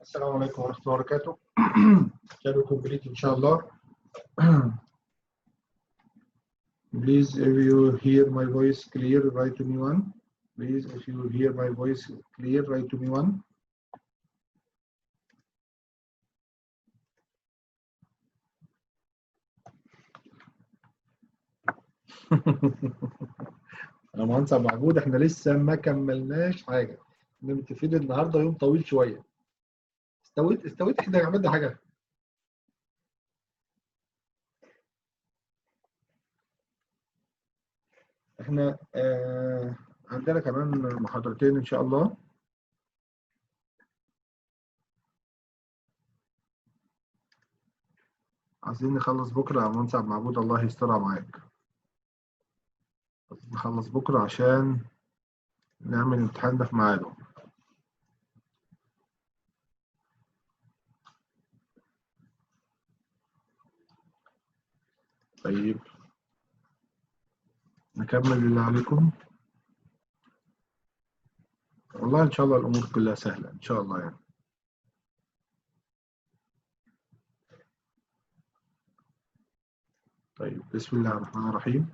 السلام عليكم ورحمة الله وبركاته. Can we complete إن شاء الله? Please, if you hear my voice clear, write to me one. Please, if you hear my voice clear, write to me one. يا مهندس أبو عبود، احنا لسه ما كملناش حاجة. احنا متفقين النهارده يوم طويل شوية. استويت احنا عملنا حاجة. احنا عندنا كمان محاضرتين ان شاء الله. عايزين نخلص بكره يا مهندس عبد المعبود، الله يسترها معاك. نخلص بكره عشان نعمل الامتحان ده في ميعاده. طيب نكمل اللي عليكم. والله ان شاء الله الامور كلها سهله ان شاء الله يعني. طيب بسم الله الرحمن الرحيم.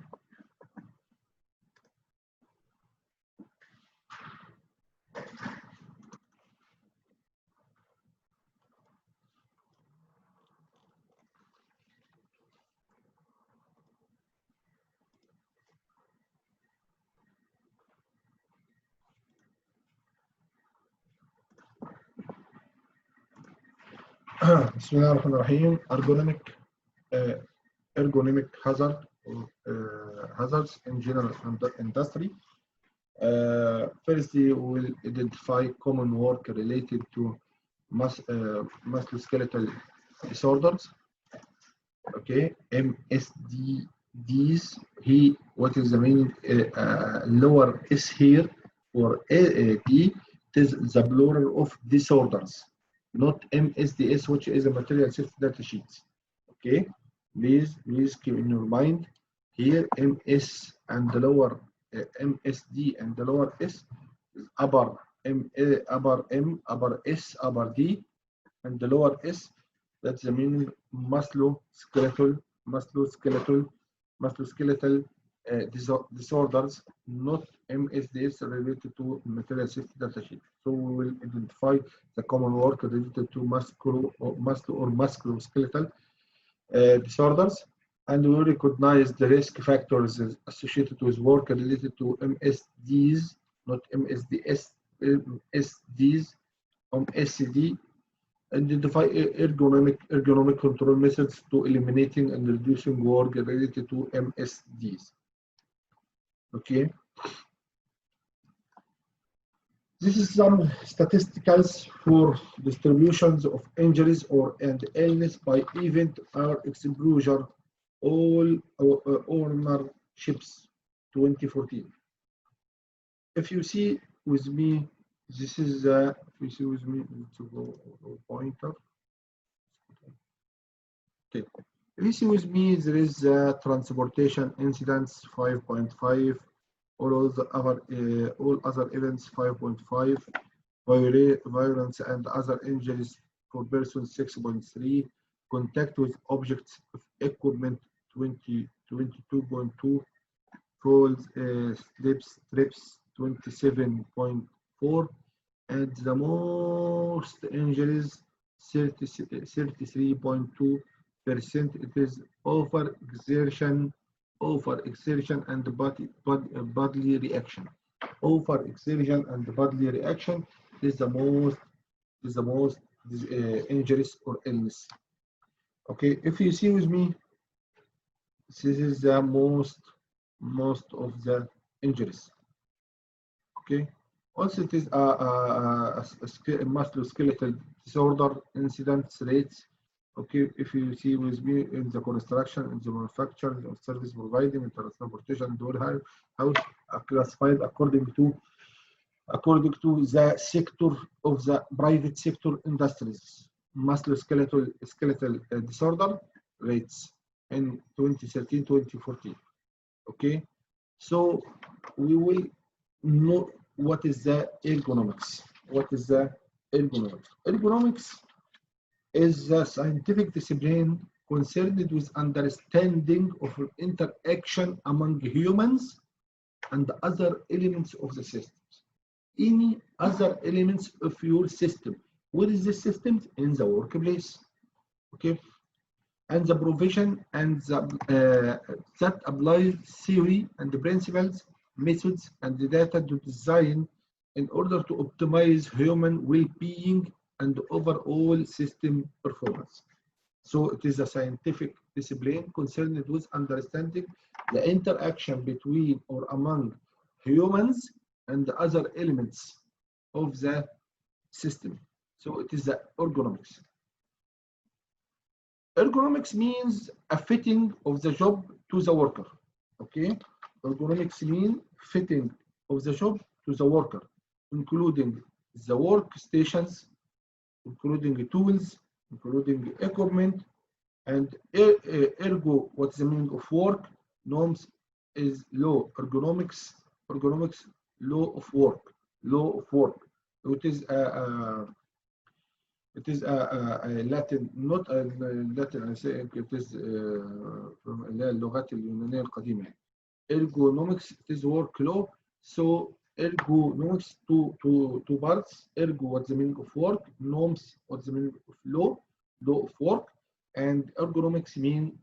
بسم الله الرحمن الرحيم. ergonomic hazards in general industry. First, we will identify common work related to musculoskeletal disorders. Okay, MSDs. What is the meaning? Lower S here for D. It is the plural of disorders, not MSDS, which is a material safety data sheet. Okay, please keep in your mind here MS and the lower MSD and the lower S is upper M, upper M, upper S, upper D, and the lower S. That's the meaning musculoskeletal disorders, not MSDS related to material safety data sheet. So we will identify the common work related to musculoskeletal disorders, and we will recognize the risk factors associated with work related to MSDs, not MSDS, MSDs, MSD. Identify ergonomic control methods to eliminating and reducing work related to MSDs. Okay. This is some statistics for distributions of injuries and illness by event or exposure, all ownerships 2014. If you see with me, this is if you see with me, to go pointer. Okay. If you see with me, there is transportation incidents 5.5. All other events 5.5, violence and other injuries for persons 6.3, contact with objects of equipment 22.2, falls, slips, trips 27.4, and the most injuries 33.2%. It is overexertion and bodily reaction. Overexertion and bodily reaction is the most injuries or illness. Okay, if you see with me, this is the most of the injuries. Okay, also it is a musculoskeletal disorder incidence rates. Okay, if you see with me in the construction, in the manufacturing, or service providing, in transportation, house are classified according to the sector of the private sector industries. Musculoskeletal disorder rates in 2013-2014. Okay, so we will know what is the ergonomics. What is the Ergonomics. Ergonomics is a scientific discipline concerned with understanding of interaction among humans and other elements of the systems. Any other elements of your system. What is the system? In the workplace. Okay. And the provision and the, that applies theory and the principles, methods, and the data to design in order to optimize human well-being and overall system performance. So it is a scientific discipline concerned with understanding the interaction between or among humans and the other elements of the system. So it is the ergonomics. Ergonomics means a fitting of the job to the worker. Okay, ergonomics means fitting of the job to the worker, including the workstations, including tools, including equipment, and ergo. What's the meaning of work? Norms is law. Ergonomics, law of work, law of work. It is a Latin, not a Latin, I say it is from اللغات اليونانية القديمة. Ergonomics, it is work law. So ergonomics, two parts. Ergo, what's the meaning of work? Norms, what's the meaning of law? Law of work. And ergonomics mean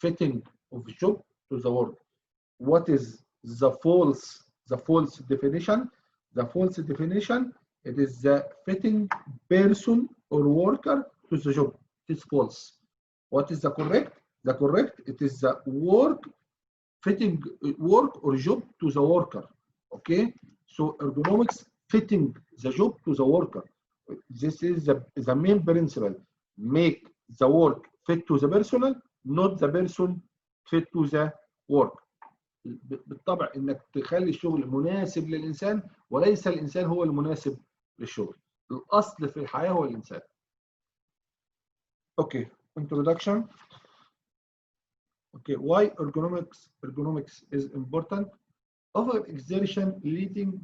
fitting of job to the work. What is the false definition? The false definition, it is the fitting person or worker to the job. It is false. What is the correct? The correct, it is the fitting work or job to the worker. Okay, so ergonomics fitting the job to the worker. This is the main principle. Make the work fit to the personal, not the person fit to the work. بالطبع انك تخلي الشغل مناسب للانسان وليس الانسان هو المناسب للشغل. الاصل في الحياه هو الانسان. Okay, introduction. Okay, why ergonomics is important? Overexertion leading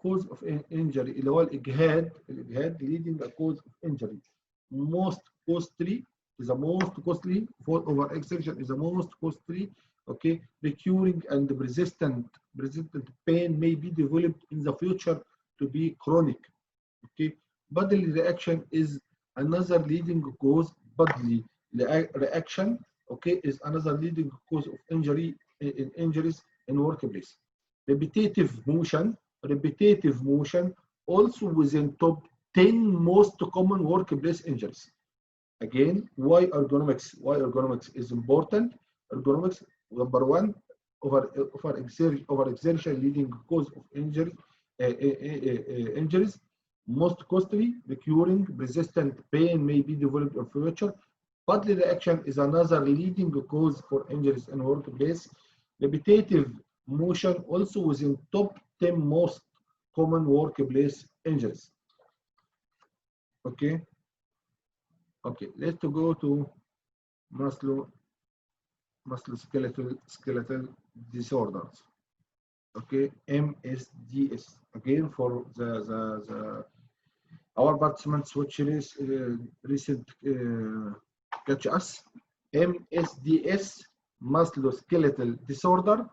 cause of injury اللي هو الإجهاد leading a cause of injury. Most costly is the most costly for overexertion is the most costly. Okay, recurring and persistent pain may be developed in the future to be chronic. Okay, bodily reaction is another leading cause. Bodily reaction, okay, is another leading cause of injuries in workplace. Repetitive motion also within top 10 most common workplace injuries. Again, why ergonomics is important? Ergonomics, number one, overexertion leading cause of injuries. Most costly, recurring, persistent pain may be developed in future. Bodily reaction is another leading cause for injuries in workplace. Repetitive motion also within top 10 most common workplace injuries. Okay. Okay, let's go to musculoskeletal disorders. Okay, MSDS. Again, for the our participants which is recent catch us. MSDS, musculoskeletal disorder.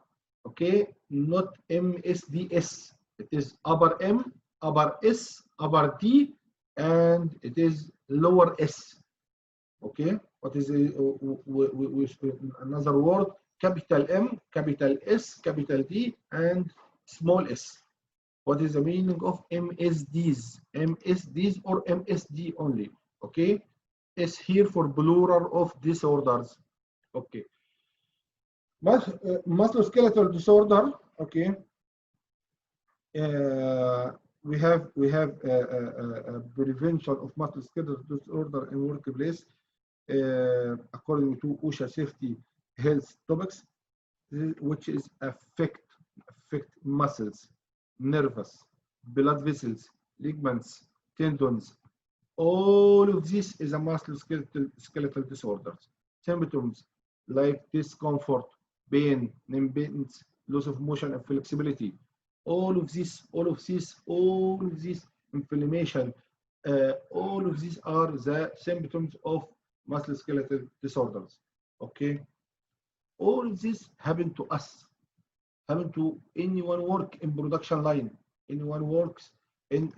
Okay, not MSDS. It is upper M, upper S, upper D, and it is lower S. Okay, what is another word? Capital M, capital S, capital D, and small s. What is the meaning of MSDs? MSDs or MSD only. Okay, S here for plural of disorders. Okay, musculoskeletal disorder. Okay, we have prevention of musculoskeletal disorder in workplace according to OSHA safety health topics, which is affect muscles, nerves, blood vessels, ligaments, tendons. All of this is a musculoskeletal disorders. Symptoms like discomfort, pain, impotence, loss of motion and flexibility. All of this inflammation all of these are the symptoms of musculoskeletal disorders. Okay, all of this happen to us, happen to anyone work in production line, anyone works inside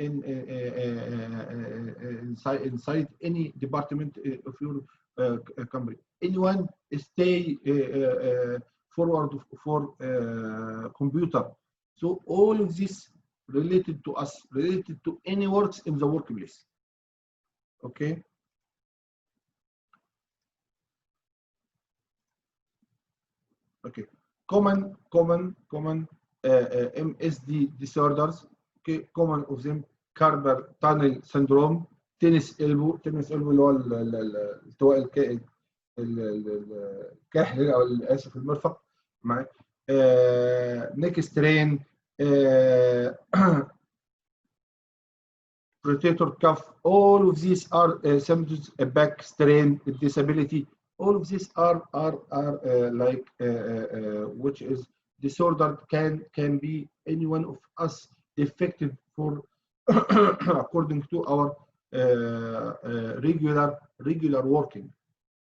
any department of your company, anyone stay forward for computer. So all of this related to us, related to any works in the workplace. Okay. Okay. Common MSD disorders. Okay. Common of them carpal tunnel syndrome, tennis elbow اللي هو التواء الكاحل او اسف المرفق معي. neck strain, rotator cuff, all of these are symptoms, back strain, disability. All of these are like which is disorder can be any one of us effective for according to our regular working.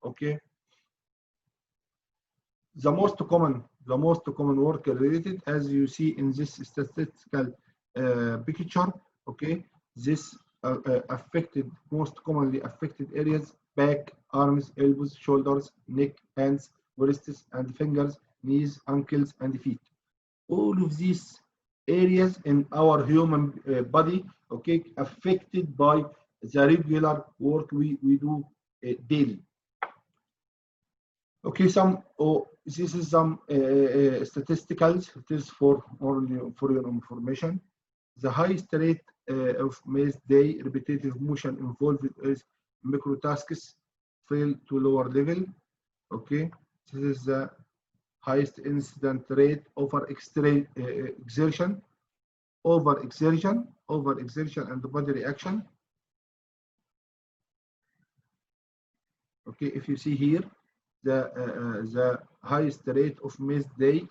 Okay. The most common work related, as you see in this statistical picture. Okay, this most commonly affected areas: back, arms, elbows, shoulders, neck, hands, wrists and fingers, knees, ankles and feet. All of these areas in our human body, okay, affected by the regular work we do daily. Okay, this is some statisticals. It is for your information. The highest rate of missed day repetitive motion involved is microtasks fail to lower level. Okay, this is the highest incident rate over exertion, and the body reaction. Okay, if you see here, the highest rate of missed day,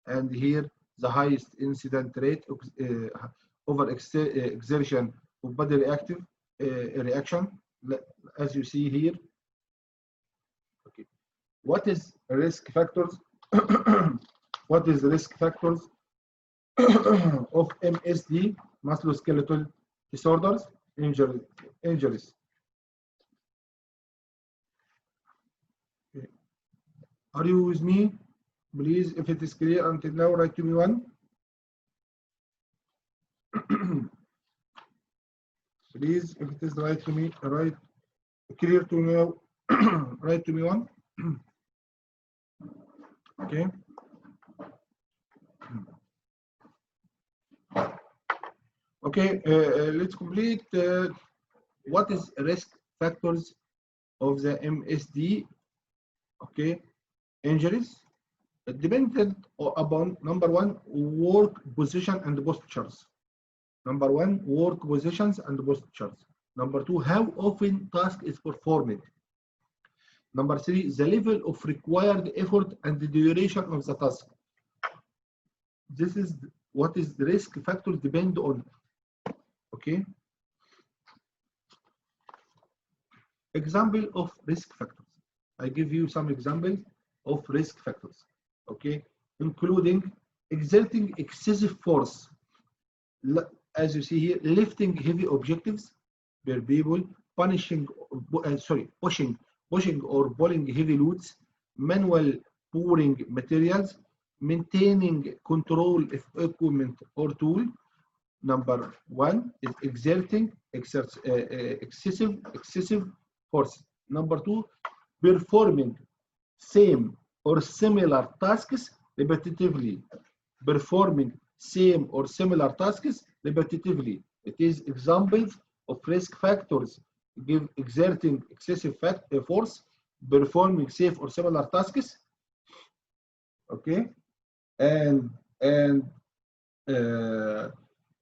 and here the highest incident rate of over exertion of body reaction, as you see here. Okay, what is risk factors? What is risk factors of MSD, musculoskeletal disorders, injuries? Okay. Are you with me? Please, if it is clear until now, write to me one. Please, if it is right to me, right, clear to me, write to me one. Okay. Okay, let's complete. What is risk factors of the MSD? Okay, injuries. Dependent upon number one, work position and postures. Number one, work positions and postures. Number two, how often task is performed. Number three, the level of required effort and the duration of the task. This is what is the risk factors depend on. Okay. Example of risk factors. I give you some examples of risk factors. Okay, including exerting excessive force, as you see here, lifting heavy objectives per people, pushing or pulling heavy loads, manual pouring materials, maintaining control of equipment or tool. Number one is exerting excessive force. Number two, performing same or similar tasks repetitively. Performing same or similar tasks repetitively. It is examples of risk factors. Give exerting excessive force, performing same or similar tasks. Okay, and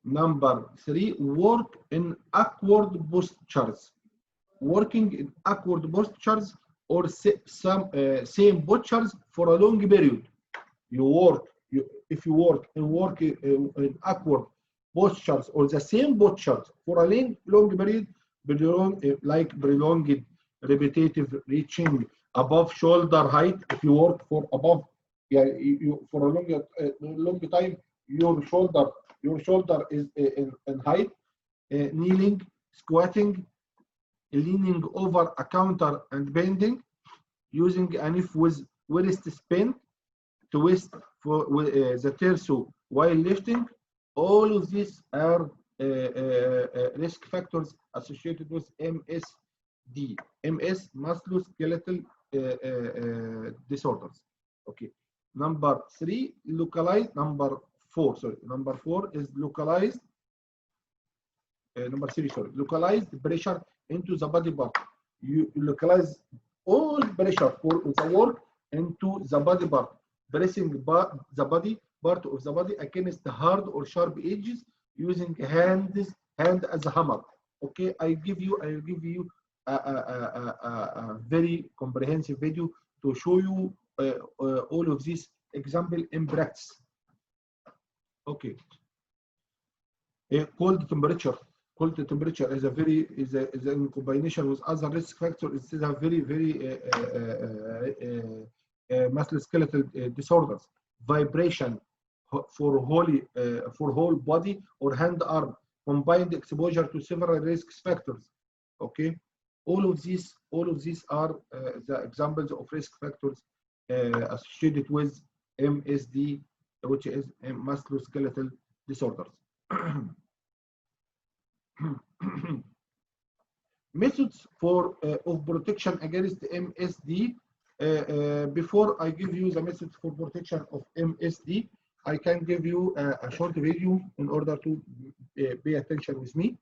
number three, work in awkward postures. Working in awkward postures or same postures for a long period. If you work in awkward postures or the same postures for a long period, like prolonged repetitive reaching above shoulder height. If you work for above, yeah, you for a long time, your shoulder is in height. Kneeling, squatting, leaning over a counter and bending, using a knife with wrist spin, twist for the torso while lifting. All of these are risk factors associated with MSD, MS musculoskeletal disorders. Okay. Number four is localized. Number three, sorry, localized pressure into the body part. You localize all pressure for the work into the body part, pressing the body part of the body against the hard or sharp edges using hand as a hammer. Okay, I will give you a very comprehensive video to show you all of these example in practice. Okay. Cold temperature. Cold temperature is in combination with other risk factors. It is a very musculoskeletal disorders. Vibration for whole body or hand arm. Combined exposure to several risk factors. Okay, all of these are the examples of risk factors associated with MSD, which is musculoskeletal disorders. Methods of protection against MSD. Before I give you the methods for protection of MSD, I can give you a short video in order to pay attention with me.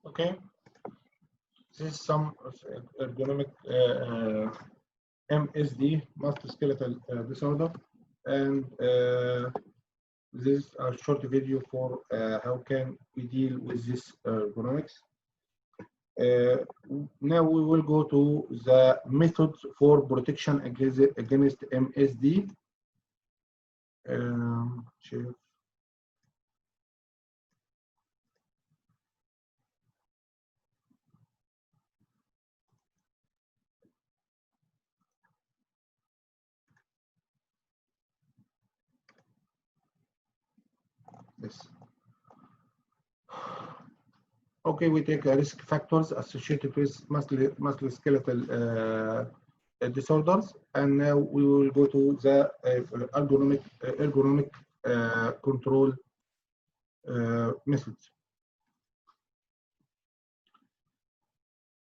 Okay, this is some ergonomic MSD, musculoskeletal disorder, and this is a short video for how can we deal with this ergonomics. Now we will go to the methods for protection against MSD. Share. Yes. Okay, we take risk factors associated with musculoskeletal disorders, and now we will go to the ergonomic control methods.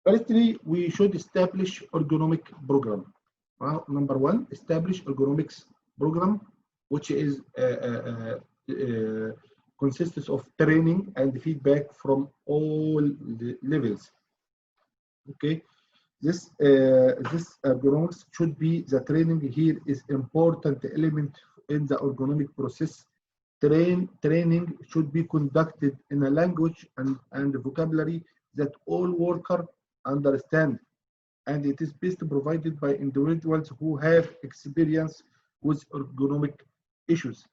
Firstly, we should establish ergonomic program. Well, number one, establish ergonomics program, which is consists of training and feedback from all the levels. Okay, this ergonomics should be the training here is important element in the ergonomic process. Training should be conducted in a language and vocabulary that all workers understand, and it is best provided by individuals who have experience with ergonomic issues.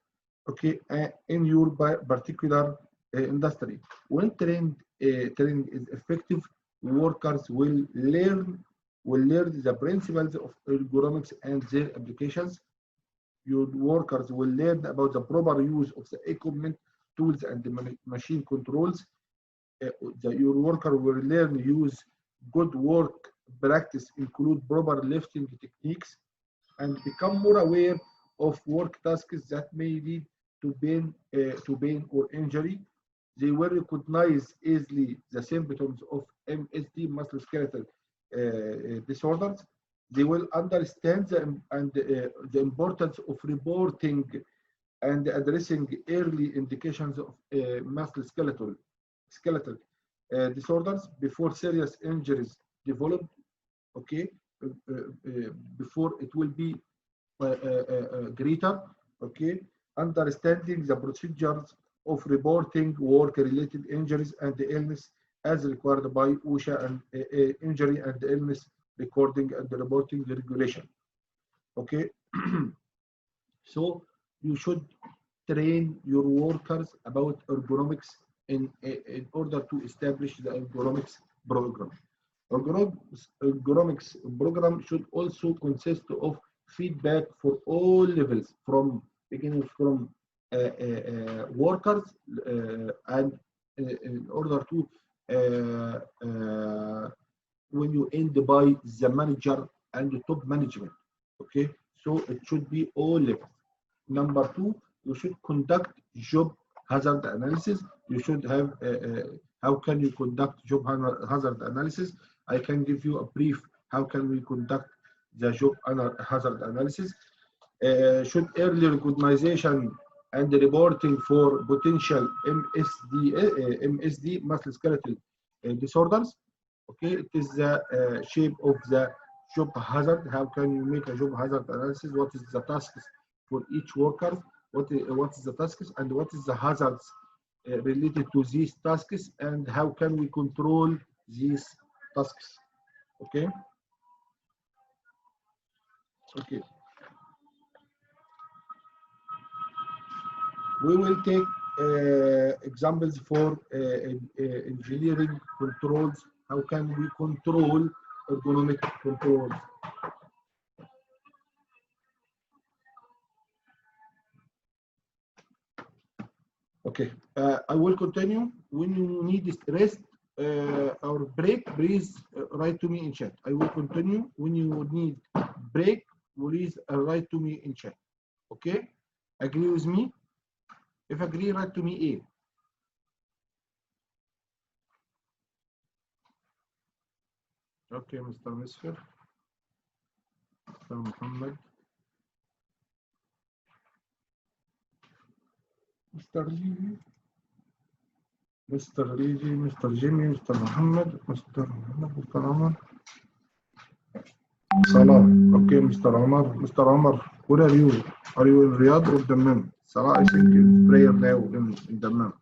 Okay, in your particular industry, when training is effective, workers will learn the principles of ergonomics and their applications. Your workers will learn about the proper use of the equipment, tools, and the machine controls. Your worker will learn use good work practice, include proper lifting techniques, and become more aware of work tasks that may lead to pain or injury. They will recognize easily the symptoms of MSD, musculoskeletal disorders. They will understand the importance of reporting and addressing early indications of musculoskeletal disorders before serious injuries develop. Okay, before it will be greater. Okay, understanding the procedures of reporting work-related injuries and illness as required by OSHA and injury and illness recording and reporting regulation. Okay, so you should train your workers about ergonomics in order to establish the ergonomics program. Ergonomics program should also consist of feedback for all levels, from beginning from workers and in order to when you end by the manager and the top management. Okay, so it should be all levels. Number two, you should conduct job hazard analysis. You should have how can you conduct job hazard analysis? I can give you a brief. How can we conduct the job hazard analysis? Should early recognition and reporting for potential MSD, musculoskeletal disorders. Okay, it is the shape of the job hazard. How can you make a job hazard analysis? What is the tasks for each worker? What is the tasks and what is the hazards related to these tasks, and how can we control these tasks? Okay. Okay. We will take examples for engineering controls. How can we control ergonomic controls? Okay, I will continue. When you need rest or break, please write to me in chat. I will continue. When you need break, please write to me in chat. Okay, agree with me? If agree, write to me A. Okay, Mr. Misfir, Mr. Muhammad, Mr. Levy, Mr. Levy, Mr. Jimmy, Mr. Muhammad, Mr. Omar, Salah. Okay, Mr. Omar. Mr. Omar, where are you? Are you in Riyadh or Dammam? Salah, I think is prayer now in Dammam.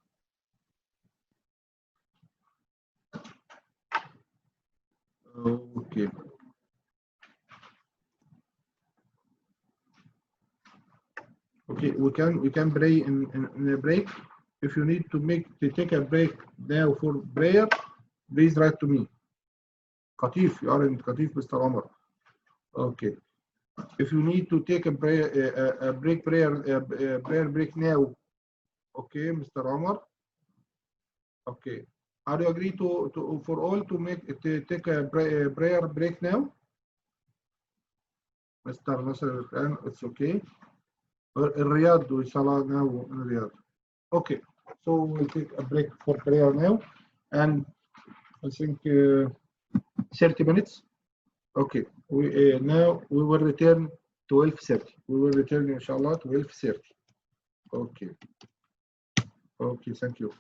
Okay. Okay, we can pray in a break. If you need to take a break now for prayer, please write to me. Qatif, you are in Qatif, Mr. Omar. Okay. If you need to take a prayer break now, okay, Mr. Omar. Okay. Are you agree to for all to take a prayer break now? Mr. Nasser, it's okay. In Riyadh, we Salah now in Riyadh. Okay, so we'll take a break for prayer now, and I think 30 minutes. Okay, we now we will return 12:30. We will return inshallah 12:30. Okay. Okay, thank you.